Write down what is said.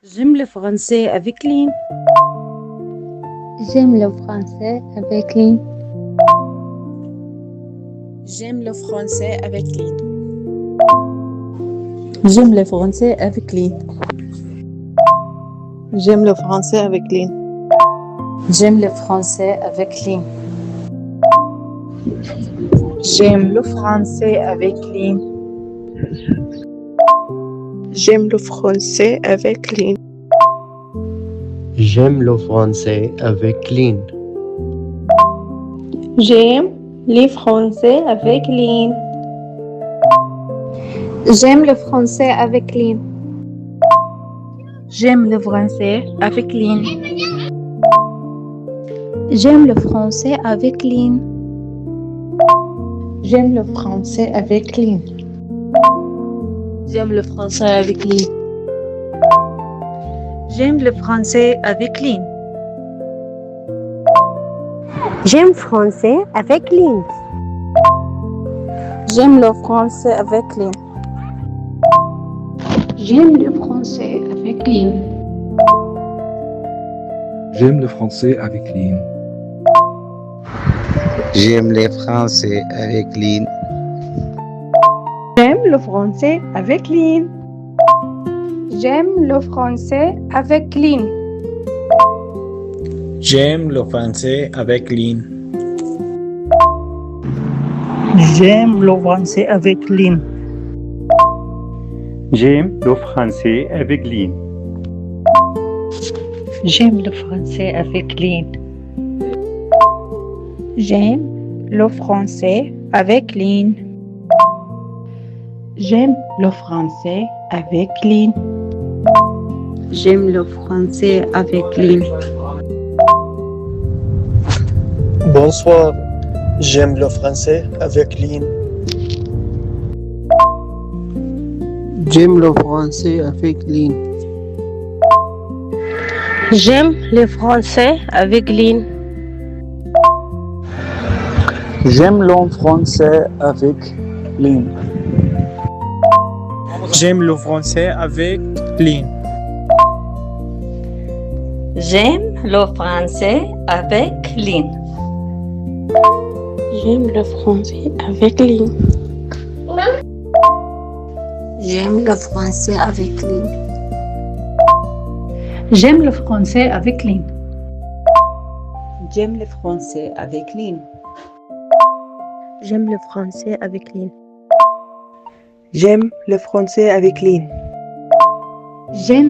J'aime le français avec Lynn. J'aime le français avec Lynn. J'aime le français avec Lynn. J'aime le français avec Lynn. J'aime le français avec Lynn. J'aime le français avec Lynn. J'aime le français avec Lynn. J'aime le français avec Lynn. J'aime le français avec Lynn. J'aime le français avec Lynn. J'aime le français avec Lynn. J'aime le français avec Lynn. J'aime le français avec Lynn. J'aime le français avec Lynn. J'aime le français avec Lynn. J'aime le français avec Lynn. J'aime français avec Lynn. J'aime le français avec Lynn. J'aime le français avec Lynn. J'aime le français avec Lynn. J'aime le français avec Lynn. J'aime le français avec Lynn. J'aime le français avec Lynn. J'aime le français avec Lynn. J'aime le français avec Lynn. J'aime le français avec Lynn. J'aime le français avec Lynn. J'aime le français avec Lynn. J'aime le français avec Lynn. J'aime le français avec Lynn. Bonsoir, j'aime le français avec Lynn. J'aime le français avec Lynn. J'aime le français avec Lynn. J'aime le français avec Lynn. J'aime le français avec Lynn. J'aime le français avec Lynn. J'aime le français avec Lynn. J'aime le français avec Lynn. J'aime le français avec Lynn. J'aime le français avec Lynn. J'aime le français avec Lynn. J'aime le français avec Lynn. J'aime